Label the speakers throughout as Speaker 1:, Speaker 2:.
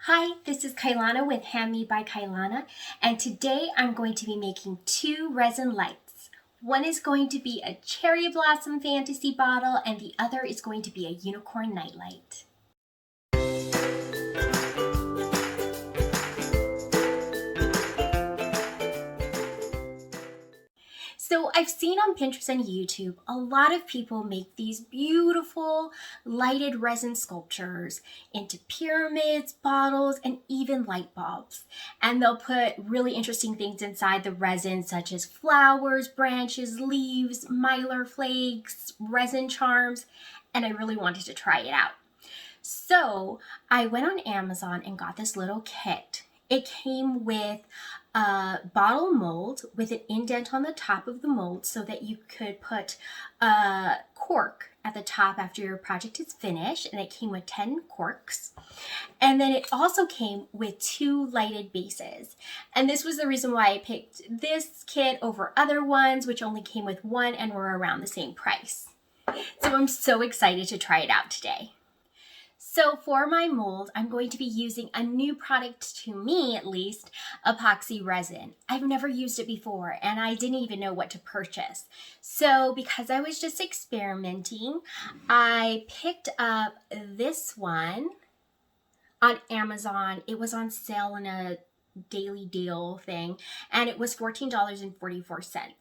Speaker 1: Hi, this is Kailana with Handmade by Kailana, and today I'm going to be making two resin lights. One is going to be a cherry blossom fantasy bottle, and the other is going to be a unicorn nightlight. So I've seen on Pinterest and YouTube a lot of people make these beautiful lighted resin sculptures into pyramids, bottles, and even light bulbs. And they'll put really interesting things inside the resin, such as flowers, branches, leaves, mylar flakes, resin charms, and I really wanted to try it out. So I went on Amazon and got this little kit. It came with a bottle mold with an indent on the top of the mold so that you could put a cork at the top after your project is finished, and it came with 10 corks. And then it also came with 2 lighted bases. And this was the reason why I picked this kit over other ones, which only came with 1 and were around the same price. So I'm so excited to try it out today. So for my mold, I'm going to be using a new product, to me at least, epoxy resin. I've never used it before and I didn't even know what to purchase. So because I was just experimenting, I picked up this one on Amazon. It was on sale in a daily deal thing and it was $14.44.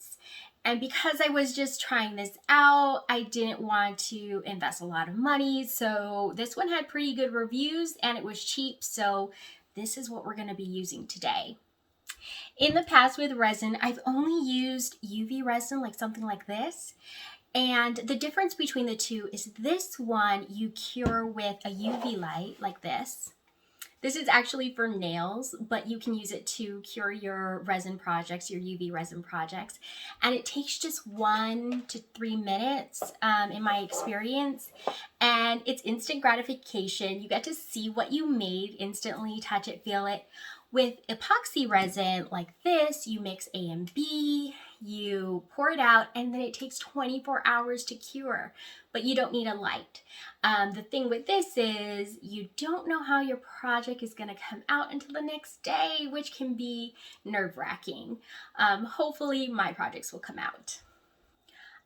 Speaker 1: And because I was just trying this out, I didn't want to invest a lot of money. So this one had pretty good reviews and it was cheap. So this is what we're going to be using today. In the past with resin, I've only used UV resin, like something like this. And the difference between the two is this one you cure with a UV light like this. This is actually for nails, but you can use it to cure your resin projects, your UV resin projects. And it takes just 1 to 3 minutes in my experience. And it's instant gratification. You get to see what you made instantly, touch it, feel it. With epoxy resin like this, you mix A and B, you pour it out, and then it takes 24 hours to cure, but you don't need a light. The thing with this is you don't know how your project is going to come out until the next day, which can be nerve-wracking. Hopefully my projects will come out.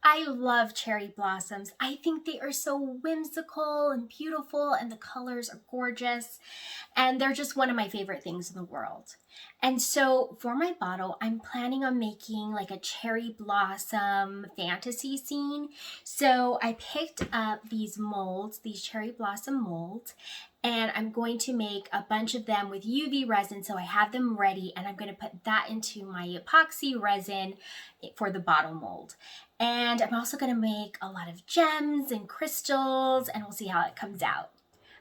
Speaker 1: I love cherry blossoms. I think they are so whimsical and beautiful, and the colors are gorgeous, and they're just one of my favorite things in the world. And so for my bottle, I'm planning on making like a cherry blossom fantasy scene. So I picked up these molds, these cherry blossom molds, and I'm going to make a bunch of them with UV resin, so I have them ready, and I'm going to put that into my epoxy resin for the bottle mold. And I'm also going to make a lot of gems and crystals, and we'll see how it comes out.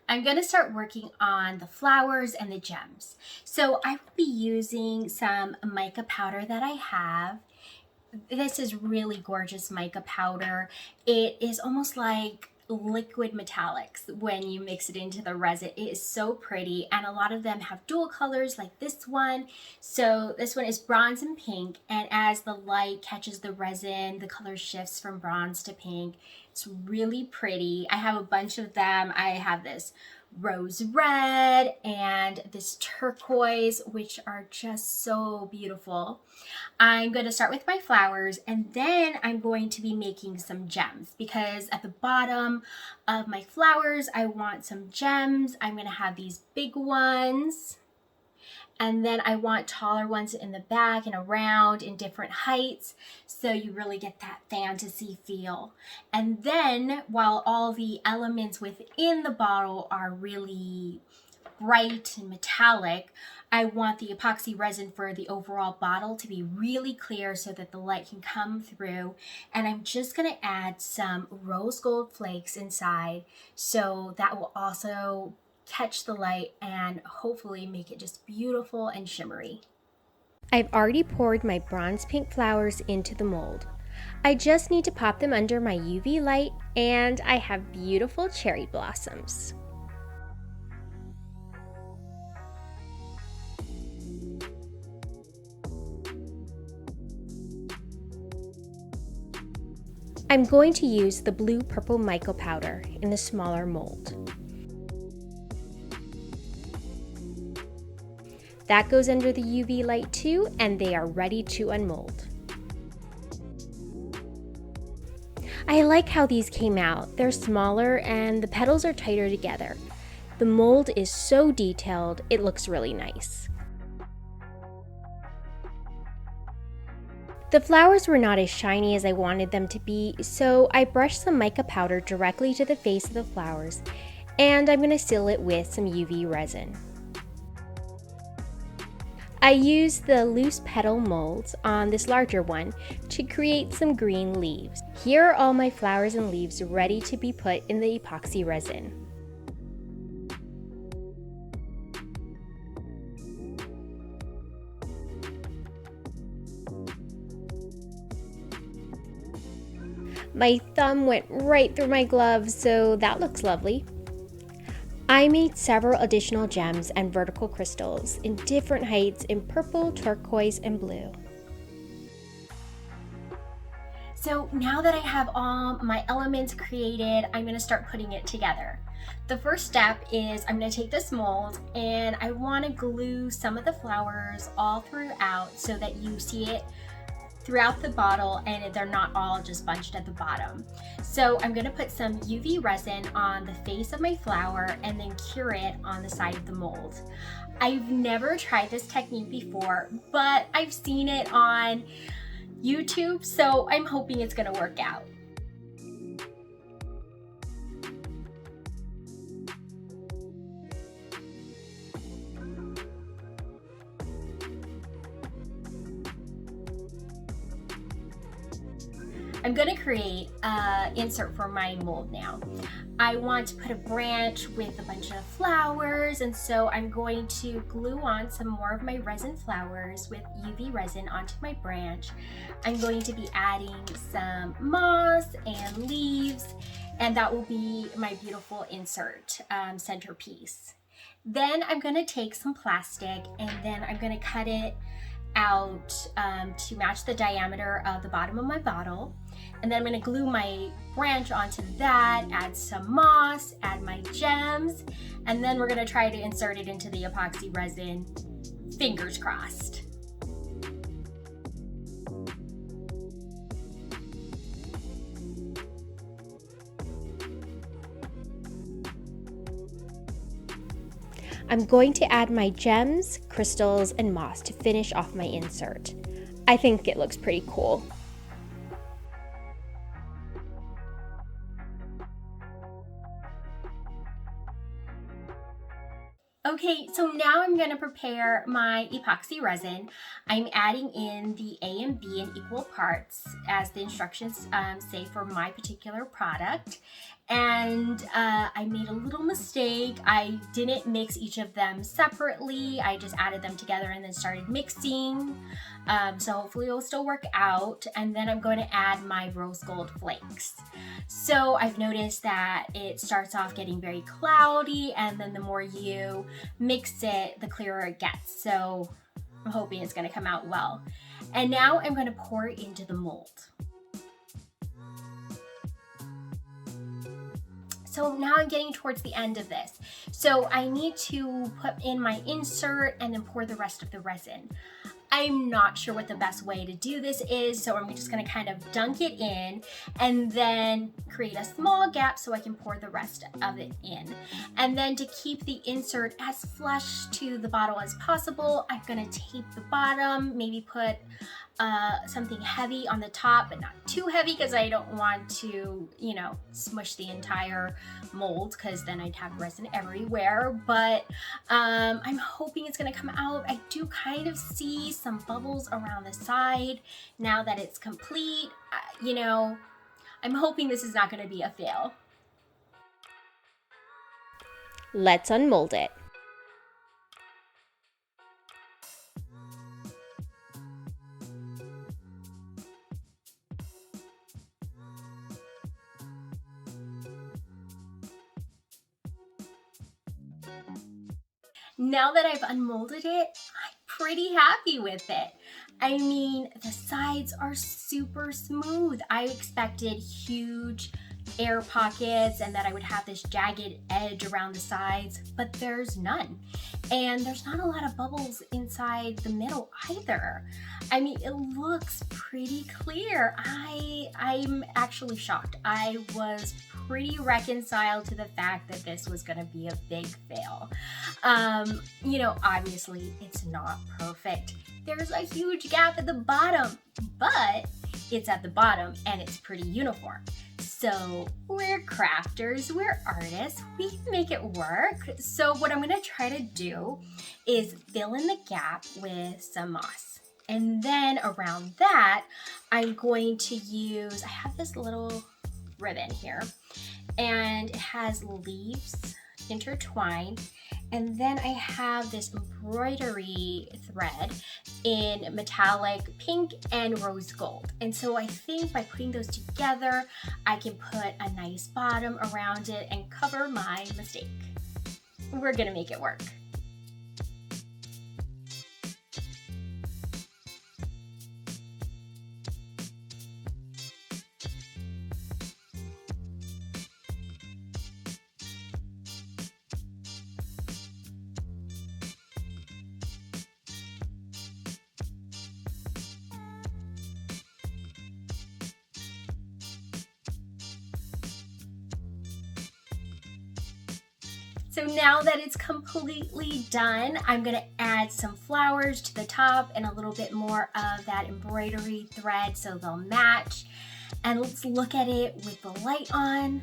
Speaker 1: I'm going to start working on the flowers and the gems. So I will be using some mica powder that I have. This is really gorgeous mica powder. It is almost like liquid metallics when you mix it into the resin. It is so pretty, and a lot of them have dual colors like this one. So this one is bronze and pink, and as the light catches the resin, the color shifts from bronze to pink. It's really pretty. I have a bunch of them. I have this rose red and this turquoise, which are just so beautiful. I'm going to start with my flowers, and then I'm going to be making some gems, because at the bottom of my flowers I want some gems. I'm going to have these big ones, and then I want taller ones in the back and around in different heights, so you really get that fantasy feel. And then while all the elements within the bottle are really bright and metallic, I want the epoxy resin for the overall bottle to be really clear so that the light can come through. And I'm just going to add some rose gold flakes inside, so that will also catch the light and hopefully make it just beautiful and shimmery. I've already poured my bronze pink flowers into the mold. I just need to pop them under my UV light, and I have beautiful cherry blossoms. I'm going to use the blue purple mica powder in the smaller mold. That goes under the UV light too, and they are ready to unmold. I like how these came out. They're smaller and the petals are tighter together. The mold is so detailed, it looks really nice. The flowers were not as shiny as I wanted them to be, so I brushed some mica powder directly to the face of the flowers, and I'm going to seal it with some UV resin. I used the loose petal molds on this larger one to create some green leaves. Here are all my flowers and leaves ready to be put in the epoxy resin. My thumb went right through my glove, so that looks lovely. I made several additional gems and vertical crystals in different heights in purple, turquoise, and blue. So now that I have all my elements created, I'm going to start putting it together. The first step is I'm going to take this mold and I want to glue some of the flowers all throughout so that you see it throughout the bottle and they're not all just bunched at the bottom. So I'm going to put some UV resin on the face of my flower and then cure it on the side of the mold. I've never tried this technique before, but I've seen it on YouTube, so I'm hoping it's going to work out. I'm going to create an insert for my mold now. I want to put a branch with a bunch of flowers, and so I'm going to glue on some more of my resin flowers with UV resin onto my branch. I'm going to be adding some moss and leaves, and that will be my beautiful insert centerpiece. Then I'm going to take some plastic and then I'm going to cut it out to match the diameter of the bottom of my bottle. And then I'm going to glue my branch onto that, add some moss, add my gems, and then we're going to try to insert it into the epoxy resin. Fingers crossed. I'm going to add my gems, crystals, and moss to finish off my insert. I think it looks pretty cool. Okay, so now I'm going to prepare my epoxy resin. I'm adding in the A and B in equal parts as the instructions say for my particular product. And I made a little mistake. I didn't mix each of them separately. I just added them together and then started mixing. So hopefully it'll still work out. And then I'm going to add my rose gold flakes. So I've noticed that it starts off getting very cloudy, and then the more you mix it, the clearer it gets. So I'm hoping it's going to come out well. And now I'm going to pour it into the mold. So now I'm getting towards the end of this. So I need to put in my insert and then pour the rest of the resin. I'm not sure what the best way to do this is, so I'm just gonna kind of dunk it in and then create a small gap so I can pour the rest of it in. And then to keep the insert as flush to the bottle as possible, I'm gonna tape the bottom, maybe put something heavy on the top, but not too heavy because I don't want to, smush the entire mold because then I'd have resin everywhere. But I'm hoping it's gonna come out. I do kind of see some bubbles around the side now that it's complete. I'm hoping this is not gonna be a fail. Let's unmold it. Now that I've unmolded it, I'm pretty happy with it. I mean, the sides are super smooth. I expected huge air pockets and that I would have this jagged edge around the sides, but there's none. And there's not a lot of bubbles inside the middle either. I mean, it looks pretty clear. I'm actually shocked. I was pretty reconciled to the fact that this was gonna be a big fail. You know, obviously it's not perfect. There's a huge gap at the bottom, but it's at the bottom and it's pretty uniform. So we're crafters, we're artists, we can make it work. So what I'm gonna try to do is fill in the gap with some moss. And then around that, I'm going to use, I have this little ribbon here, and it has leaves intertwined. And then I have this embroidery thread in metallic pink and rose gold. And so I think by putting those together, I can put a nice bottom around it and cover my mistake. We're gonna make it work. So now that it's completely done, I'm gonna add some flowers to the top and a little bit more of that embroidery thread so they'll match. And let's look at it with the light on.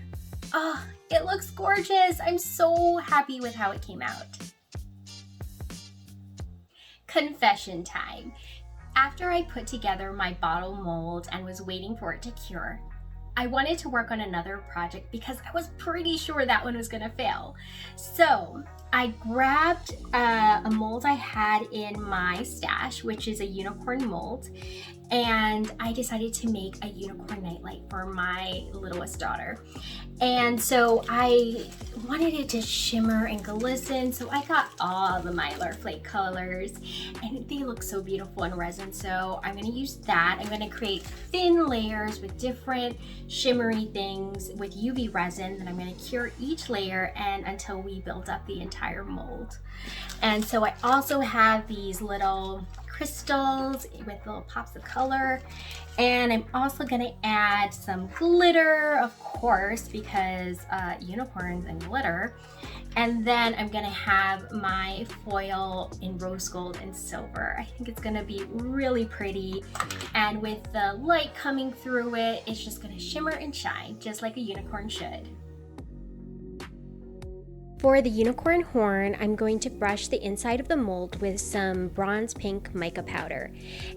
Speaker 1: Oh, it looks gorgeous. I'm so happy with how it came out. Confession time. After I put together my bottle mold and was waiting for it to cure, I wanted to work on another project because I was pretty sure that one was gonna fail. So I grabbed a mold I had in my stash, which is a unicorn mold, and I decided to make a unicorn nightlight for my littlest daughter. And so I wanted it to shimmer and glisten, so I got all the Mylar flake colors, and they look so beautiful in resin. So I'm gonna use that. I'm gonna create thin layers with different shimmery things with UV resin. Then I'm gonna cure each layer and until we build up the entire mold. And so I also have these little crystals with little pops of color, and I'm also gonna add some glitter, of course, because unicorns and glitter. And then I'm gonna have my foil in rose gold and silver. I think it's gonna be really pretty, and with the light coming through it, it's just gonna shimmer and shine just like a unicorn should. For the unicorn horn, I'm going to brush the inside of the mold with some bronze pink mica powder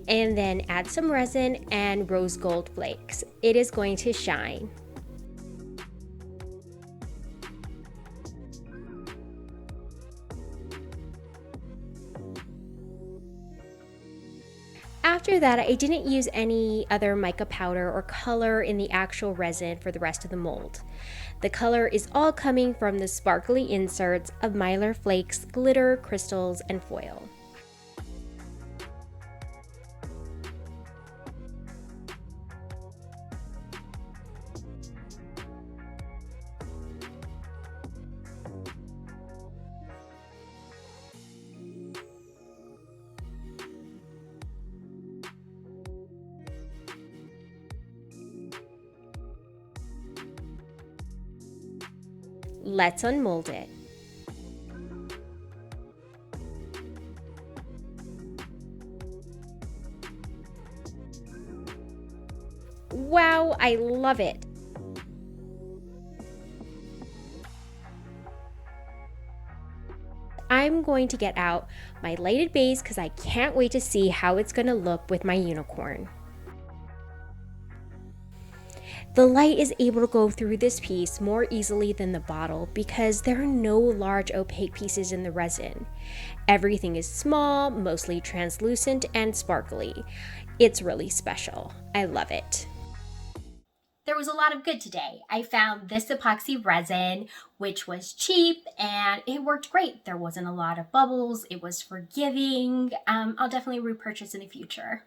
Speaker 1: and then add some resin and rose gold flakes. It is going to shine. After that, I didn't use any other mica powder or color in the actual resin for the rest of the mold. The color is all coming from the sparkly inserts of Mylar flakes, glitter, crystals, and foil. Let's unmold it. Wow, I love it. I'm going to get out my lighted base because I can't wait to see how it's going to look with my unicorn. The light is able to go through this piece more easily than the bottle because there are no large opaque pieces in the resin. Everything is small, mostly translucent and sparkly. It's really special. I love it. There was a lot of good today. I found this epoxy resin, which was cheap and it worked great. There wasn't a lot of bubbles. It was forgiving. I'll definitely repurchase in the future.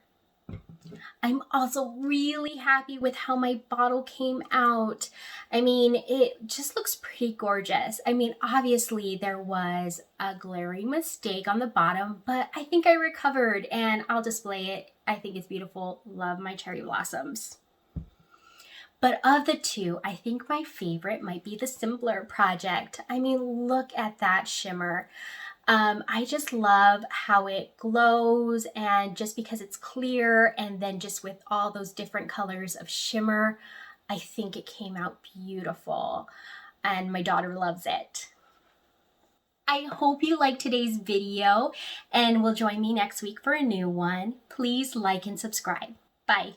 Speaker 1: I'm also really happy with how my bottle came out. I mean, it just looks pretty gorgeous. I mean, obviously there was a glaring mistake on the bottom, but I think I recovered and I'll display it. I think it's beautiful. Love my cherry blossoms. But of the two, I think my favorite might be the simpler project. I mean, look at that shimmer. I just love how it glows, and just because it's clear and then just with all those different colors of shimmer, I think it came out beautiful and my daughter loves it. I hope you liked today's video and will join me next week for a new one. Please like and subscribe. Bye.